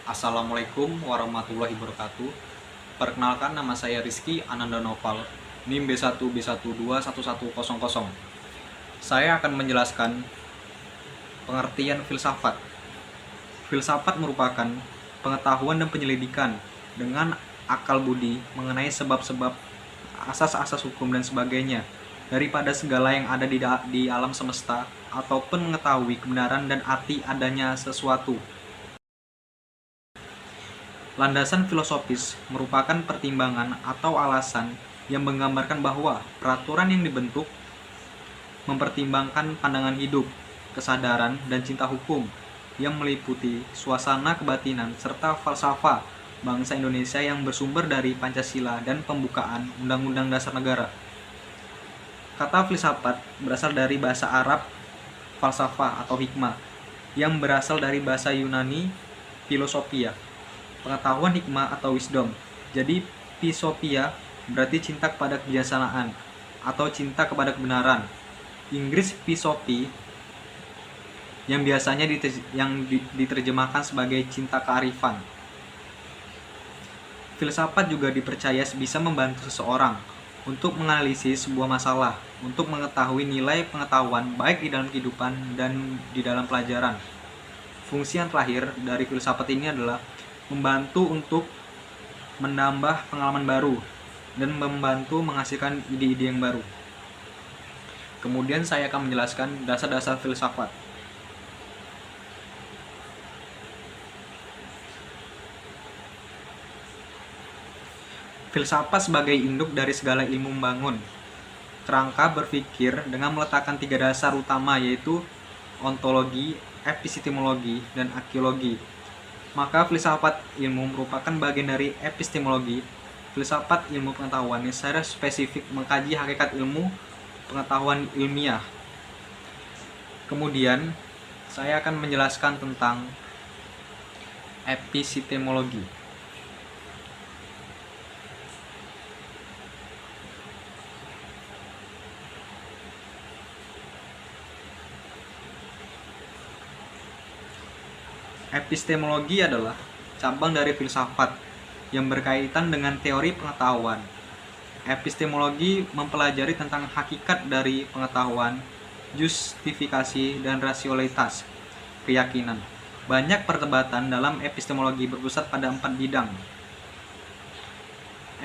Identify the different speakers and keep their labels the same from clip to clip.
Speaker 1: Assalamualaikum warahmatullahi wabarakatuh. Perkenalkan, nama saya Rizky Ananda Noval, NIM B1B121100. Saya akan menjelaskan pengertian filsafat. Filsafat merupakan pengetahuan dan penyelidikan dengan akal budi mengenai sebab-sebab, asas-asas hukum dan sebagainya daripada segala yang ada di alam semesta, ataupun mengetahui kebenaran dan arti adanya sesuatu. Landasan filosofis merupakan pertimbangan atau alasan yang menggambarkan bahwa peraturan yang dibentuk mempertimbangkan pandangan hidup, kesadaran, dan cinta hukum yang meliputi suasana kebatinan serta falsafah bangsa Indonesia yang bersumber dari Pancasila dan pembukaan Undang-Undang Dasar Negara. Kata filsafat berasal dari bahasa Arab falsafah atau hikmah, yang berasal dari bahasa Yunani philosophia, pengetahuan, hikmah atau wisdom. Jadi philosophia berarti cinta kepada kebijaksanaan atau cinta kepada kebenaran. Inggris philosophy yang biasanya diterjemahkan sebagai cinta kearifan. Filsafat juga dipercaya bisa membantu seseorang untuk menganalisis sebuah masalah, untuk mengetahui nilai pengetahuan baik di dalam kehidupan dan di dalam pelajaran. Fungsi yang terakhir dari filsafat ini adalah membantu untuk menambah pengalaman baru dan membantu menghasilkan ide-ide yang baru. Kemudian saya akan menjelaskan dasar-dasar filsafat. Filsafat sebagai induk dari segala ilmu membangun kerangka berpikir dengan meletakkan 3 dasar utama, yaitu ontologi, epistemologi, dan arkeologi. Maka filsafat ilmu merupakan bagian dari epistemologi. Filsafat ilmu pengetahuan yang secara spesifik mengkaji hakikat ilmu pengetahuan ilmiah. Kemudian saya akan menjelaskan tentang epistemologi. Epistemologi adalah cabang dari filsafat yang berkaitan dengan teori pengetahuan. Epistemologi mempelajari tentang hakikat dari pengetahuan, justifikasi, dan rasionalitas keyakinan. Banyak perdebatan dalam epistemologi berpusat pada 4 bidang.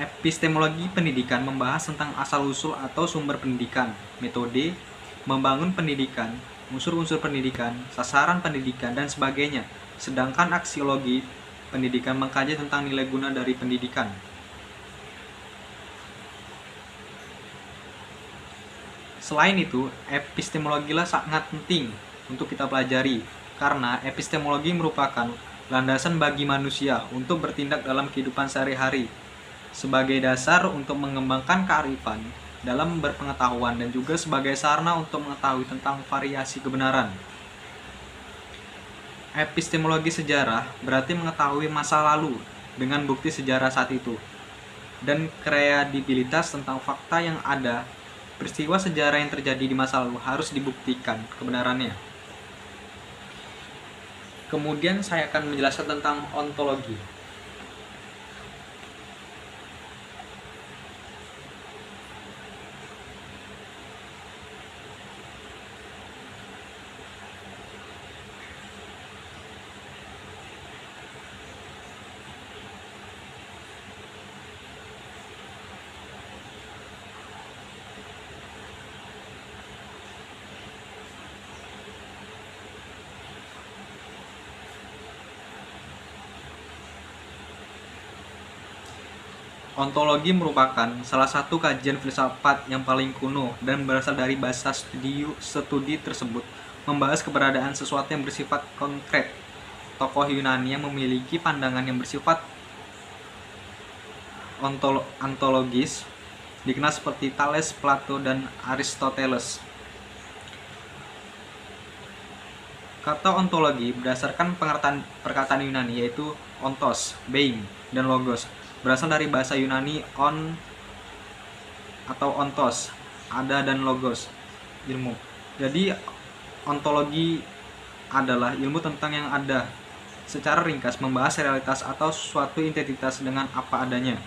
Speaker 1: Epistemologi pendidikan membahas tentang asal-usul atau sumber pendidikan, metode, membangun pendidikan, unsur-unsur pendidikan, sasaran pendidikan, dan sebagainya. Sedangkan aksiologi pendidikan mengkaji tentang nilai guna dari pendidikan. Selain itu, epistemologi lah sangat penting untuk kita pelajari, karena epistemologi merupakan landasan bagi manusia untuk bertindak dalam kehidupan sehari-hari, sebagai dasar untuk mengembangkan kearifan dalam berpengetahuan dan juga sebagai sarana untuk mengetahui tentang variasi kebenaran. Epistemologi sejarah berarti mengetahui masa lalu dengan bukti sejarah saat itu, dan kredibilitas tentang fakta yang ada. Peristiwa sejarah yang terjadi di masa lalu harus dibuktikan kebenarannya. Kemudian saya akan menjelaskan tentang ontologi. Ontologi merupakan salah satu kajian filsafat yang paling kuno dan berasal dari bahasa studi tersebut membahas keberadaan sesuatu yang bersifat konkret. Tokoh Yunani yang memiliki pandangan yang bersifat ontologis dikenal seperti Thales, Plato, dan Aristoteles. Kata ontologi berdasarkan perkataan Yunani, yaitu ontos, being, dan logos, berasal dari bahasa Yunani on atau ontos, ada, dan logos, ilmu. Jadi ontologi adalah ilmu tentang yang ada, secara ringkas membahas realitas atau suatu identitas dengan apa adanya.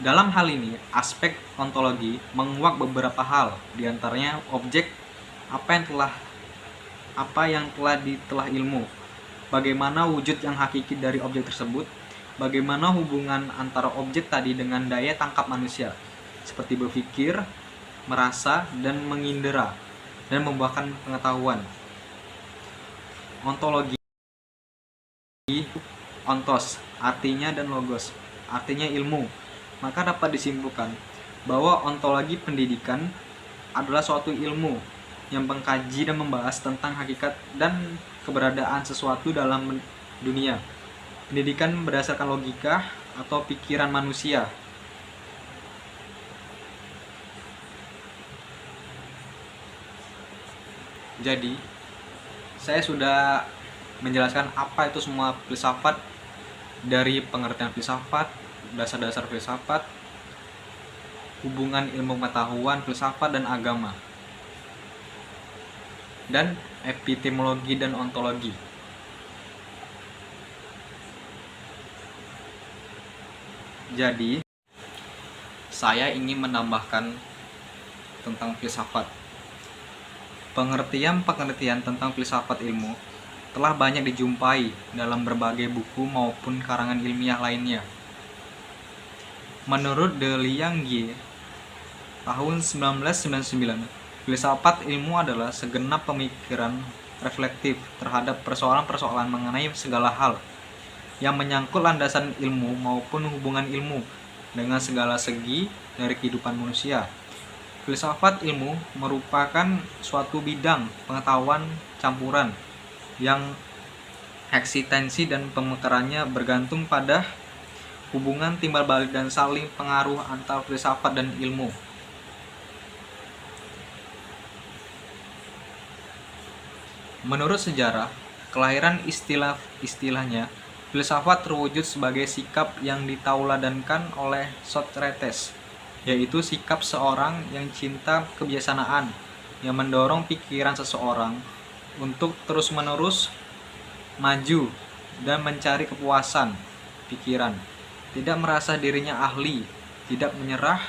Speaker 1: Dalam hal ini, aspek ontologi menguak beberapa hal, diantaranya objek, apa yang telah ditelah ilmu, bagaimana wujud yang hakiki dari objek tersebut, bagaimana hubungan antara objek tadi dengan daya tangkap manusia, seperti berpikir, merasa, dan mengindera, dan membuahkan pengetahuan. Ontologi, ontos, artinya, dan logos, artinya ilmu. Maka dapat disimpulkan bahwa ontologi pendidikan adalah suatu ilmu yang mengkaji dan membahas tentang hakikat dan keberadaan sesuatu dalam dunia. Pendidikan berdasarkan logika atau pikiran manusia. Jadi, saya sudah menjelaskan apa itu semua filsafat, dari pengertian filsafat, dasar-dasar filsafat, hubungan ilmu pengetahuan, filsafat, dan agama, dan epistemologi dan ontologi. Jadi, saya ingin menambahkan tentang filsafat. Pengertian-pengertian tentang filsafat ilmu telah banyak dijumpai dalam berbagai buku maupun karangan ilmiah lainnya. Menurut De Liangie, tahun 1999, filsafat ilmu adalah segenap pemikiran reflektif terhadap persoalan-persoalan mengenai segala hal yang menyangkut landasan ilmu maupun hubungan ilmu dengan segala segi dari kehidupan manusia. Filsafat ilmu merupakan suatu bidang pengetahuan campuran yang eksistensi dan pemekarannya bergantung pada hubungan timbal balik dan saling pengaruh antar filsafat dan ilmu. Menurut sejarah, kelahiran istilahnya, filsafat terwujud sebagai sikap yang ditauladankan oleh Socrates, yaitu sikap seorang yang cinta kebijaksanaan, yang mendorong pikiran seseorang untuk terus-menerus maju dan mencari kepuasan pikiran, tidak merasa dirinya ahli, tidak menyerah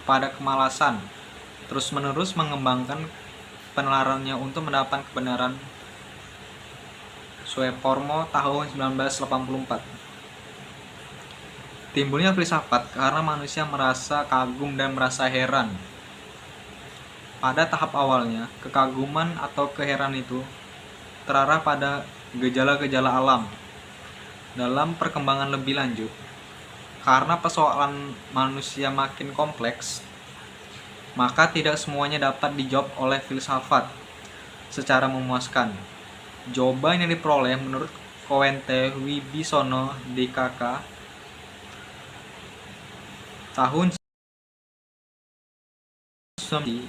Speaker 1: pada kemalasan, terus-menerus mengembangkan penalarannya untuk mendapat kebenaran. Suepormo tahun 1984. Timbulnya filsafat karena manusia merasa kagum dan merasa heran. Pada tahap awalnya, kekaguman atau keheranan itu terarah pada gejala-gejala alam. Dalam perkembangan lebih lanjut, karena persoalan manusia makin kompleks, maka tidak semuanya dapat dijawab oleh filsafat secara memuaskan. Jawaban yang diperoleh menurut Coente Wibisono DKK tahun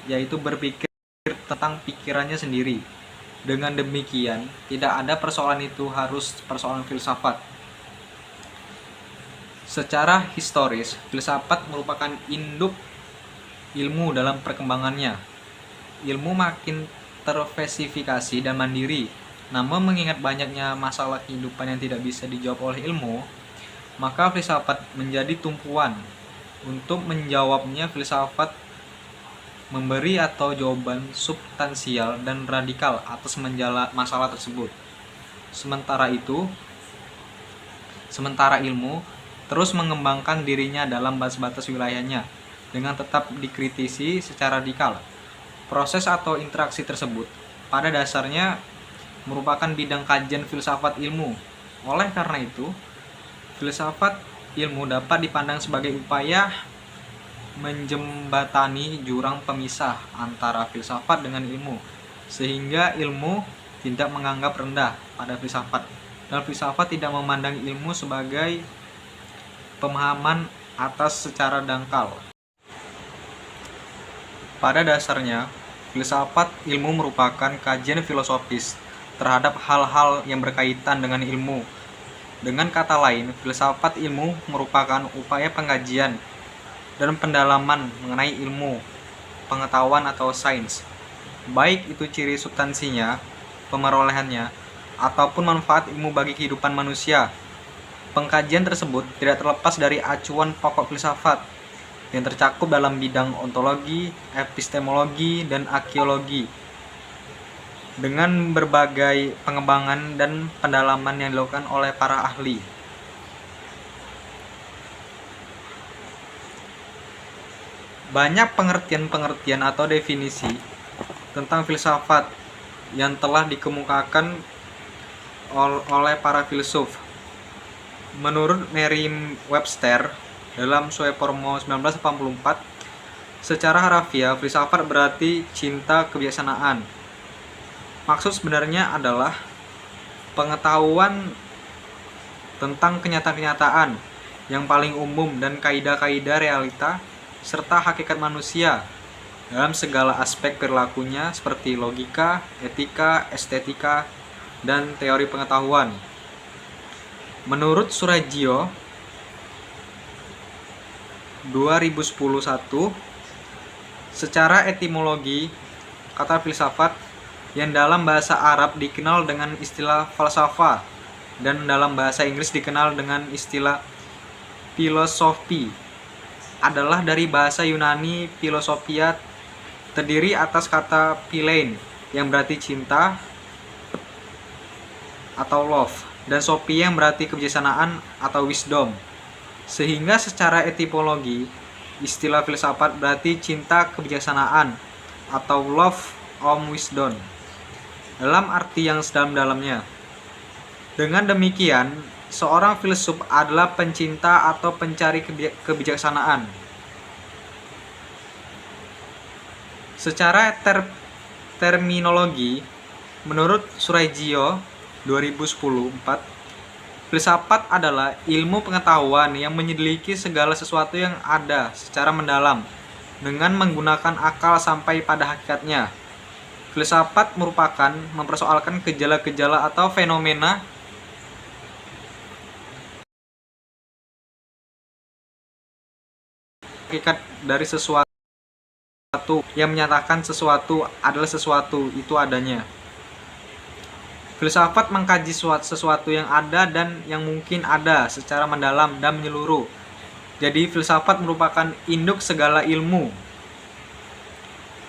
Speaker 1: yaitu berpikir tentang pikirannya sendiri. Dengan demikian, tidak ada persoalan itu harus persoalan filsafat. Secara historis, filsafat merupakan induk ilmu dalam perkembangannya. Ilmu makin terspesifikasi dan mandiri, namun mengingat banyaknya masalah kehidupan yang tidak bisa dijawab oleh ilmu, maka filsafat menjadi tumpuan. Untuk menjawabnya, filsafat memberi atau jawaban substansial dan radikal atas masalah tersebut. Sementara ilmu terus mengembangkan dirinya dalam batas-batas wilayahnya dengan tetap dikritisi secara radikal. Proses atau interaksi tersebut pada dasarnya merupakan bidang kajian filsafat ilmu. Oleh karena itu, filsafat ilmu dapat dipandang sebagai upaya menjembatani jurang pemisah antara filsafat dengan ilmu, sehingga ilmu tidak menganggap rendah pada filsafat, dan filsafat tidak memandang ilmu sebagai pemahaman atas secara dangkal. Pada dasarnya, filsafat ilmu merupakan kajian filosofis terhadap hal-hal yang berkaitan dengan ilmu. Dengan kata lain, filsafat ilmu merupakan upaya pengkajian dan pendalaman mengenai ilmu pengetahuan atau sains, baik itu ciri substansinya, pemerolehannya, ataupun manfaat ilmu bagi kehidupan manusia. Pengkajian tersebut tidak terlepas dari acuan pokok filsafat yang tercakup dalam bidang ontologi, epistemologi, dan arkeologi, dengan berbagai pengembangan dan pendalaman yang dilakukan oleh para ahli. Banyak pengertian-pengertian atau definisi tentang filsafat yang telah dikemukakan oleh para filsuf. Menurut Merriam-Webster dalam Suepormo 1984, secara harafiah filsafat berarti cinta kebijaksanaan. Maksud sebenarnya adalah pengetahuan tentang kenyataan-kenyataan yang paling umum dan kaidah-kaidah realita serta hakikat manusia dalam segala aspek perilakunya seperti logika, etika, estetika, dan teori pengetahuan. Menurut Surajio 2011, secara etimologi, kata filsafat yang dalam bahasa Arab dikenal dengan istilah falsafah dan dalam bahasa Inggris dikenal dengan istilah filosofi adalah dari bahasa Yunani philosophia, terdiri atas kata philein yang berarti cinta atau love, dan sophia yang berarti kebijaksanaan atau wisdom. Sehingga secara etimologi, istilah filsafat berarti cinta kebijaksanaan atau love of wisdom dalam arti yang sedalam-dalamnya. Dengan demikian, seorang filsuf adalah pencinta atau pencari kebijaksanaan. Secara terminologi, menurut Surajio 2010-4, filsafat adalah ilmu pengetahuan yang menyelidiki segala sesuatu yang ada secara mendalam dengan menggunakan akal sampai pada hakikatnya. Filsafat merupakan mempersoalkan gejala-gejala atau fenomena hakikat dari sesuatu yang menyatakan sesuatu adalah sesuatu itu adanya. Filsafat mengkaji sesuatu yang ada dan yang mungkin ada secara mendalam dan menyeluruh. Jadi filsafat merupakan induk segala ilmu.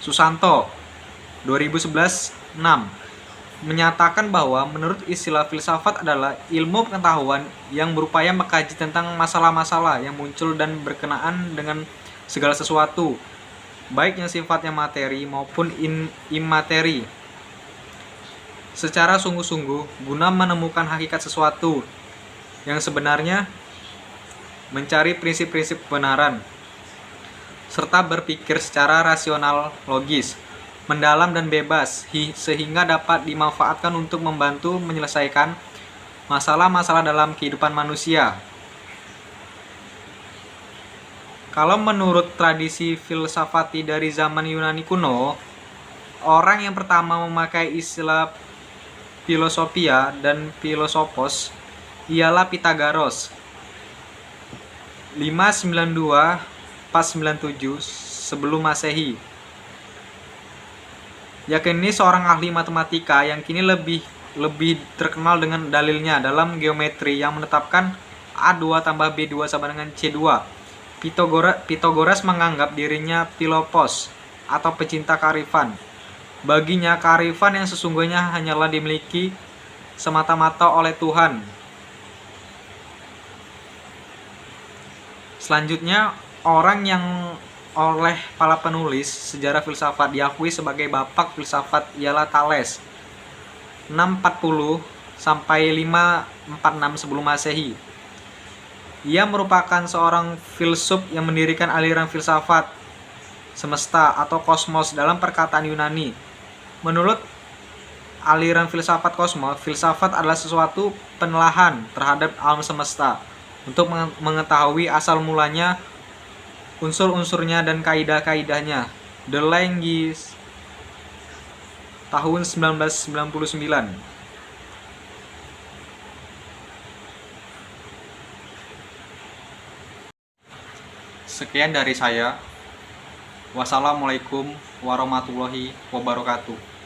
Speaker 1: Susanto 2011-6 menyatakan bahwa menurut istilah filsafat adalah ilmu pengetahuan yang berupaya mengkaji tentang masalah-masalah yang muncul dan berkenaan dengan segala sesuatu, baik yang sifatnya materi maupun imateri, secara sungguh-sungguh guna menemukan hakikat sesuatu yang sebenarnya, mencari prinsip-prinsip kebenaran, serta berpikir secara rasional, logis, mendalam dan bebas, sehingga dapat dimanfaatkan untuk membantu menyelesaikan masalah-masalah dalam kehidupan manusia. Kalau menurut tradisi filsafati dari zaman Yunani kuno, orang yang pertama memakai istilah filosofia dan filosofos ialah Pythagoras 592-497 sebelum Masehi. Yakini seorang ahli matematika yang kini lebih terkenal dengan dalilnya dalam geometri yang menetapkan A2 tambah B2 sama dengan C2. Pythagoras menganggap dirinya Philophos atau pecinta kearifan. Baginya kearifan yang sesungguhnya hanyalah dimiliki semata-mata oleh Tuhan. Selanjutnya, orang yang oleh para penulis sejarah filsafat diakui sebagai bapak filsafat ialah Thales 640 sampai 546 sebelum Masehi. Ia merupakan seorang filsuf yang mendirikan aliran filsafat semesta atau kosmos dalam perkataan Yunani. Menurut aliran filsafat kosmos, filsafat adalah sesuatu penelahan terhadap alam semesta untuk mengetahui asal mulanya, unsur-unsurnya dan kaidah-kaidahnya. The Language tahun 1999. Sekian dari saya. Wassalamualaikum warahmatullahi wabarakatuh.